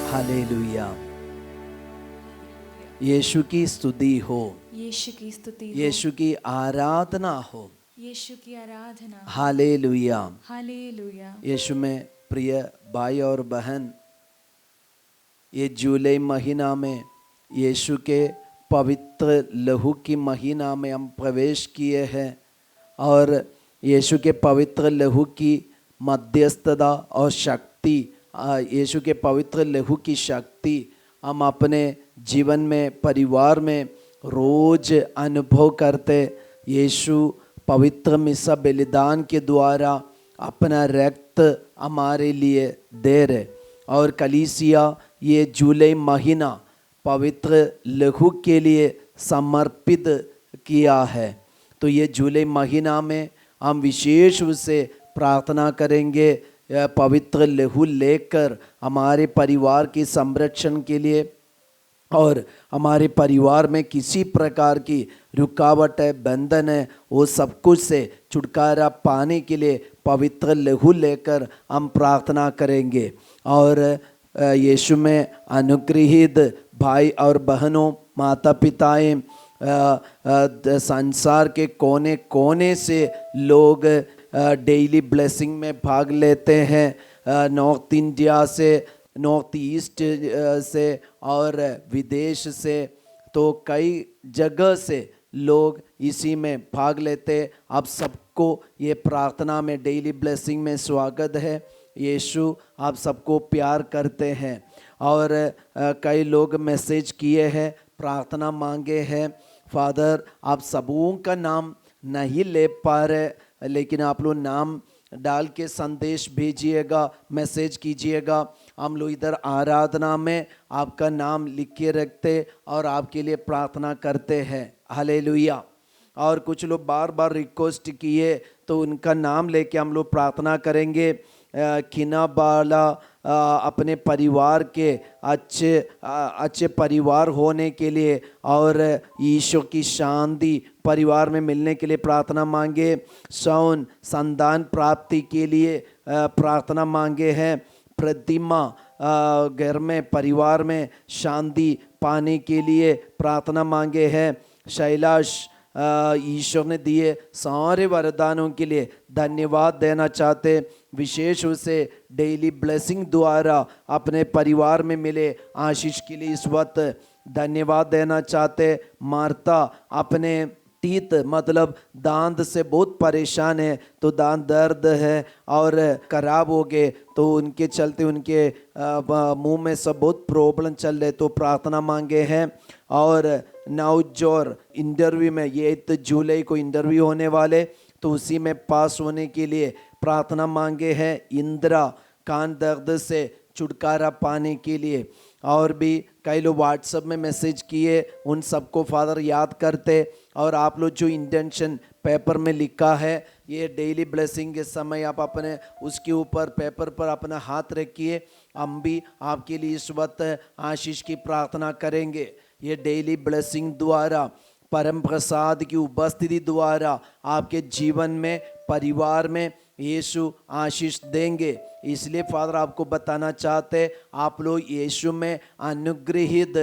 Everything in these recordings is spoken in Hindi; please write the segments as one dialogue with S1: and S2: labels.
S1: हालेलुया। यीशु की स्तुति हो,
S2: यीशु की स्तुति हो,
S1: यीशु की आराधना हो।
S2: यीशु की आराधना।
S1: हालेलुया।
S2: हालेलुया।
S1: यीशु में प्रिय भाई और बहन, ये जुलाई महीना में यीशु के पवित्र लहू की महीना में हम प्रवेश किए हैं और यीशु के पवित्र लहू की मध्यस्थता और शक्ति, यीशु के पवित्र लहू की शक्ति हम अपने जीवन में, परिवार में रोज अनुभव करते। यीशु पवित्र मिसा बलिदान के द्वारा अपना रक्त हमारे लिए दे रहे और कलीसिया ये जुलाई महीना पवित्र लहू के लिए समर्पित किया है। तो ये जुलाई महीना में हम विशेष रूप से प्रार्थना करेंगे पवित्र लहू लेकर हमारे परिवार के संरक्षण के लिए और हमारे परिवार में किसी प्रकार की रुकावट है, बंधन है, वो सब कुछ से छुटकारा पाने के लिए पवित्र लहू लेकर हम प्रार्थना करेंगे। और यीशु में अनुग्रहित भाई और बहनों, माता पिताएं, संसार के कोने कोने से लोग डेली ब्लेसिंग में भाग लेते हैं, नॉर्थ इंडिया से, नॉर्थ ईस्ट से और विदेश से, तो कई जगह से लोग इसी में भाग लेते। आप सबको ये प्रार्थना में, डेली ब्लेसिंग में स्वागत है। यीशु आप सबको प्यार करते हैं। और कई लोग मैसेज किए हैं, प्रार्थना मांगे हैं। फादर, आप सबों का नाम नहीं ले पा रहे, लेकिन आप लोग नाम डाल के संदेश भेजिएगा, मैसेज कीजिएगा। हम लोग इधर आराधना में आपका नाम लिख के रखते और आपके लिए प्रार्थना करते हैं। हालेलुया। और कुछ लोग बार बार रिक्वेस्ट किए तो उनका नाम लेके हम लोग प्रार्थना करेंगे। किनाबाला अपने परिवार के अच्छे परिवार होने के लिए और ईश्वर की शांति परिवार में मिलने के लिए प्रार्थना मांगे। सौन संतान प्राप्ति के लिए प्रार्थना मांगे हैं। प्रतिमा घर में, परिवार में शांति पाने के लिए प्रार्थना मांगे हैं। शैलाश ईश्वर ने दिए सारे वरदानों के लिए धन्यवाद देना चाहते। विशेष रूप से डेली ब्लेसिंग द्वारा अपने परिवार में मिले आशीष के लिए इस वक्त धन्यवाद देना चाहते। मार्ता अपने टीथ मतलब दांत से बहुत परेशान है, तो दांत दर्द है और खराब हो गए, तो उनके चलते उनके मुंह में सब बहुत प्रॉब्लम चल रहे, तो प्रार्थना मांगे हैं। और नवजोर इंटरव्यू में, ये 8 जुलाई को इंटरव्यू होने वाले, तो उसी में पास होने के लिए प्रार्थना मांगे हैं। इंदिरा कान दर्द से छुटकारा पाने के लिए। और भी कई लोग व्हाट्सएप में मैसेज किए, उन सबको फादर याद करते। और आप लोग जो इंटेंशन पेपर में लिखा है, ये डेली ब्लेसिंग के समय आप अपने उसके ऊपर पेपर पर अपना हाथ रखिए। हम भी आपके लिए इस वक्त आशीष की प्रार्थना करेंगे। ये डेली ब्लेसिंग द्वारा, परम प्रसाद की उपस्थिति द्वारा आपके जीवन में, परिवार में यीशु आशीष देंगे। इसलिए फादर आपको बताना चाहते हैं, आप लोग यीशु में अनुग्रहित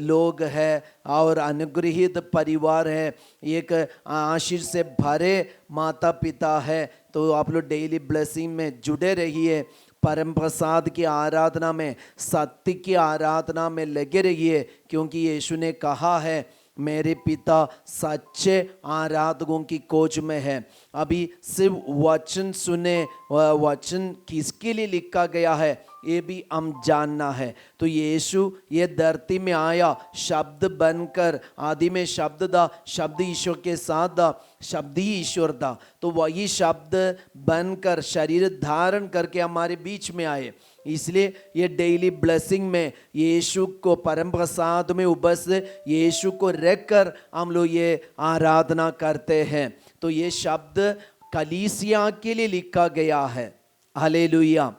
S1: लोग हैं और अनुग्रहित परिवार है, एक आशीष से भरे माता पिता है। तो आप लोग डेली ब्लेसिंग में जुड़े रहिए, परम प्रसाद की आराधना में, सत्य की आराधना में लगे रहिए, क्योंकि यीशु ने कहा है मेरे पिता सच्चे आराधकों की खोज में है। अभी सिर्फ वचन सुने, वचन किसके लिए लिखा गया है ये भी हम जानना है। तो यीशु ये धरती में आया शब्द बनकर, आदि में शब्द था, शब्द ईश्वर के साथ था, शब्द ही ईश्वर था। तो वही शब्द बनकर शरीर धारण करके हमारे बीच में आए। इसलिए ये डेली ब्लेसिंग में यीशु को परम प्रसाद में उपस्थित यीशु को रखकर हम लोग ये आराधना करते हैं। तो ये शब्द कलीसिया के लिए लिखा गया है। हालेलुया,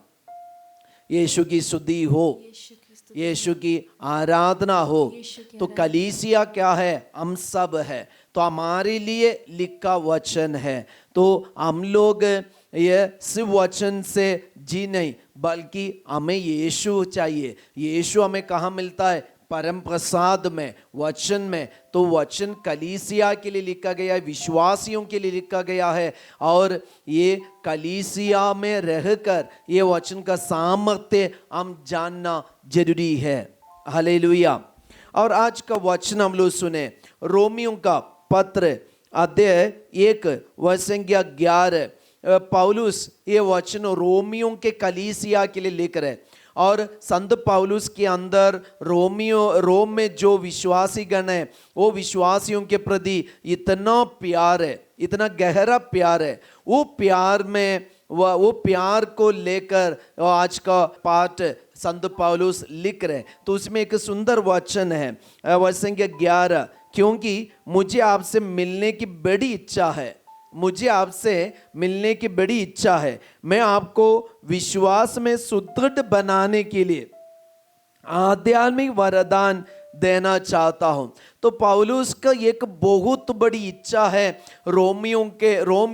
S1: यीशु की स्तुति हो, यीशु की आराधना हो। तो कलीसिया क्या है? हम सब है। तो हमारे लिए लिखा वचन है। तो हम लोग ये सिर्फ वचन से जी नहीं, बल्कि हमें यीशु चाहिए। यीशु हमें कहाँ मिलता है? परम प्रसाद में, वचन में। तो वचन कलीसिया के लिए लिखा गया है, विश्वासियों के लिए लिखा गया है। और ये कलीसिया में रहकर ये वचन का सामर्थ्य हम जानना जरूरी है। हालेलुया। और आज का वचन हम लोग सुने, रोमियों का पत्र अध्याय 1 वचन संख्या 11। पौलुस ये वचन रोमियों के कलीसिया के लिए लिख रहे। और संत पौलुस के अंदर रोम में जो विश्वासी गण है, वो विश्वासियों के प्रति इतना प्यार है, इतना गहरा प्यार है। वो प्यार में वो प्यार को लेकर आज का पाठ संत पौलुस लिख रहे। तो उसमें एक सुंदर वचन है, वचन संख्या 11, क्योंकि मुझे आपसे मिलने की बड़ी इच्छा है, मुझे आपसे मिलने की बड़ी इच्छा है। मैं आपको विश्वास में सुदृढ़ बनाने के लिए आध्यात्मिक वरदान देना चाहता हूं। तो पौलुस का एक बहुत बड़ी इच्छा है रोम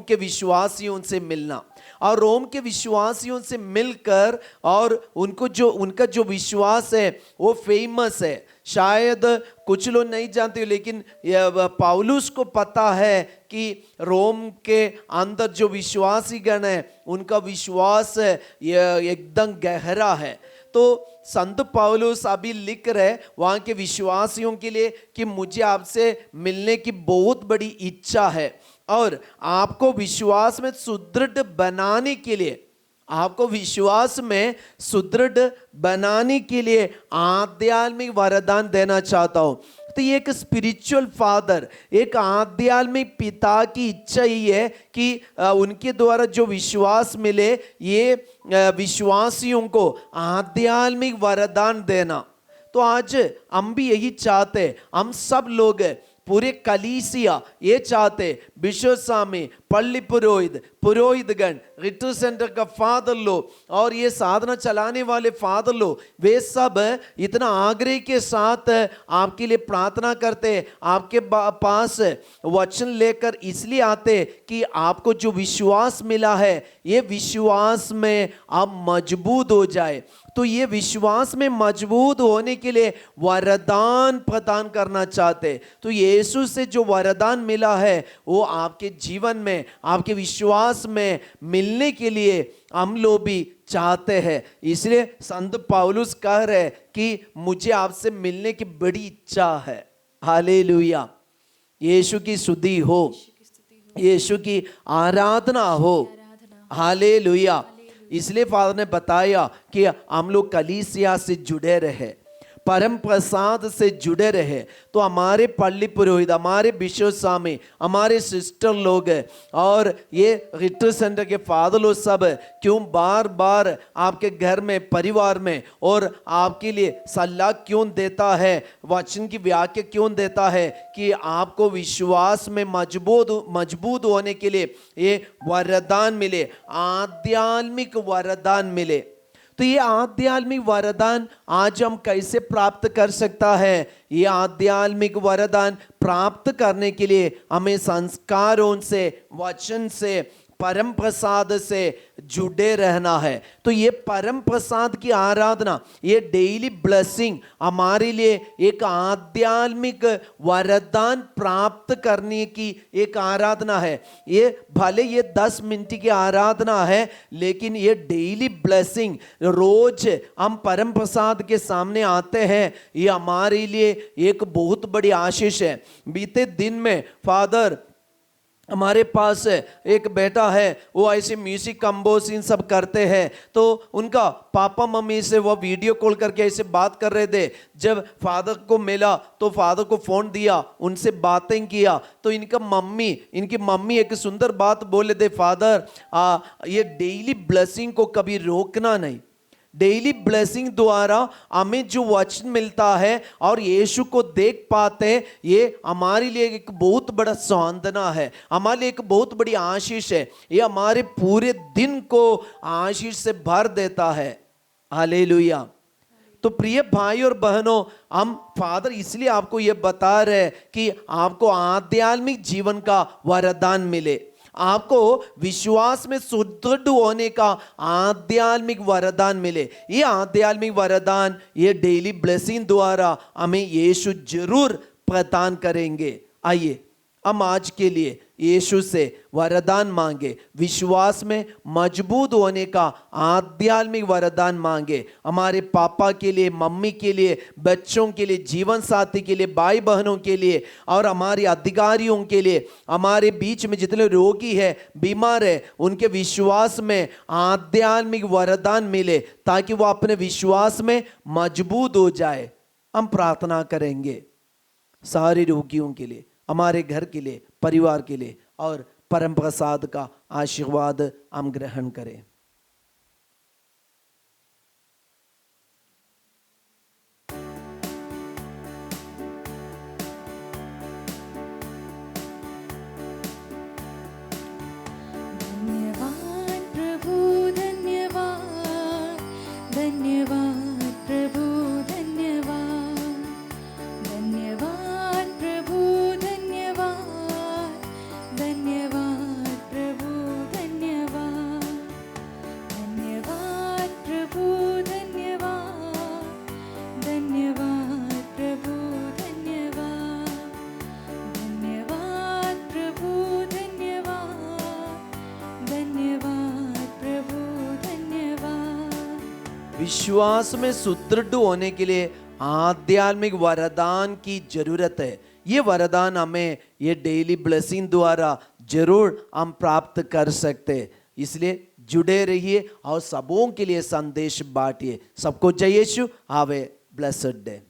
S1: के विश्वासियों से मिलना, और रोम के विश्वासियों से मिलकर, और उनका जो विश्वास है वो फेमस है। शायद कुछ लोग नहीं जानते, लेकिन पौलुस को पता है कि रोम के अंदर जो विश्वासी गण है उनका विश्वास एकदम गहरा है। तो संत पौलुस अभी लिख रहे वहाँ के विश्वासियों के लिए कि मुझे आपसे मिलने की बहुत बड़ी इच्छा है, और आपको विश्वास में सुदृढ़ बनाने के लिए, आपको विश्वास में सुदृढ़ बनाने के लिए आध्यात्मिक वरदान देना चाहता हूं। तो ये एक स्पिरिचुअल फादर, एक आध्यात्मिक पिता की इच्छा ही है कि उनके द्वारा जो विश्वास मिले, ये विश्वासियों को आध्यात्मिक वरदान देना। तो आज हम भी यही चाहते, हम सब लोग पूरे कलीसिया ये चाहते, बिशप स्वामी, पल्ली पुरोहितगण, रिट्रीट सेंटर का फादर लोग और ये साधना चलाने वाले फादर लोग, वे सब इतना आग्रह के साथ आपके लिए प्रार्थना करते, आपके पास वचन लेकर इसलिए आते कि आपको जो विश्वास मिला है ये विश्वास में आप मजबूत हो जाए। तो ये विश्वास में मजबूत होने के लिए वरदान प्रदान करना चाहते। तो यीशु से जो वरदान मिला है वो आपके जीवन में, आपके विश्वास में मिलने के लिए हम लोग भी चाहते हैं। इसलिए संत पौलुस कह रहे कि मुझे आपसे मिलने की बड़ी इच्छा है। हालेलुया, यीशु की स्तुति हो, यीशु की आराधना हो। हालेलुया। इसलिए फादर ने बताया कि हम लोग कलीसिया से जुड़े रहे, परम प्रसाद से जुड़े रहे। तो हमारे पल्ली पुरोहित, हमारे बिशप स्वामी, हमारे सिस्टर लोग और ये रिट्रीट सेंटर के फादर लोग सब क्यों बार बार आपके घर में, परिवार में और आपके लिए सलाह क्यों देता है, वचन की व्याख्या क्यों देता है कि आपको विश्वास में मजबूत होने के लिए ये वरदान मिले, आध्यात्मिक वरदान मिले। तो तो ये आध्यात्मिक वरदान आज हम कैसे प्राप्त कर सकता है? ये आध्यात्मिक वरदान प्राप्त करने के लिए हमें संस्कारों से, वचन से, परम प्रसाद से जुड़े रहना है। तो ये परम प्रसाद की आराधना, ये डेली ब्लेसिंग हमारे लिए एक आध्यात्मिक वरदान प्राप्त करने की एक आराधना है। ये भले ये 10 मिनट की आराधना है, लेकिन ये डेली ब्लेसिंग, रोज हम परम प्रसाद के सामने आते हैं, ये हमारे लिए एक बहुत बड़ी आशीष है। बीते दिन में फादर, हमारे पास एक बेटा है, वो ऐसे म्यूजिक कंपोज इन सब करते हैं, तो उनका पापा मम्मी से वो वीडियो कॉल करके ऐसे बात कर रहे थे। जब फादर को मिला तो फादर को फोन दिया, उनसे बातें किया, तो इनकी मम्मी एक सुंदर बात बोले थे, फादर ये डेली ब्लेसिंग को कभी रोकना नहीं। डेली ब्लेसिंग द्वारा हमें जो वचन मिलता है और यीशु को देख पाते हैं, ये हमारे लिए एक बहुत बड़ा सांत्वना है, हमारे लिए एक बहुत बड़ी आशीष है। ये हमारे पूरे दिन को आशीष से भर देता है। हालेलुया। तो प्रिय भाई और बहनों, हम फादर इसलिए आपको ये बता रहे हैं कि आपको आध्यात्मिक जीवन का वरदान मिले, आपको विश्वास में सुदृढ़ होने का आध्यात्मिक वरदान मिले। ये आध्यात्मिक वरदान, ये डेली ब्लेसिंग द्वारा हमें यीशु जरूर प्रदान करेंगे। आइए हम आज के लिए यीशु से वरदान मांगे, विश्वास में मजबूत होने का आध्यात्मिक वरदान मांगे। हमारे पापा के लिए, मम्मी के लिए, बच्चों के लिए, जीवन साथी के लिए, भाई बहनों के लिए और हमारे अधिकारियों के लिए, हमारे बीच में जितने रोगी है, बीमार है, उनके विश्वास में आध्यात्मिक वरदान मिले ताकि वो अपने विश्वास में मजबूत हो जाए। हम प्रार्थना करेंगे सारे रोगियों के लिए, हमारे घर के लिए, परिवार के लिए, और परम प्रसाद का आशीर्वाद हम ग्रहण करें।
S2: धन्यवाद प्रभु, धन्यवाद, धन्यवाद प्रभु, धन्यवाद, धन्यवाद प्रभु, धन्यवाद, धन्यवाद प्रभु, धन्यवाद, धन्यवाद प्रभु, धन्यवाद, धन्यवाद प्रभु, धन्यवाद, धन्यवाद प्रभु, धन्यवाद, धन्यवाद प्रभु, धन्यवाद।
S1: विश्वास में सुदृढ़ होने के लिए आध्यात्मिक वरदान की जरूरत है। ये वरदान हमें ये डेली ब्लेसिंग द्वारा जरूर हम प्राप्त कर सकते हैं। इसलिए जुड़े रहिए और सबों के लिए संदेश बांटिए। सबको जय Yeshu. Have a blessed day.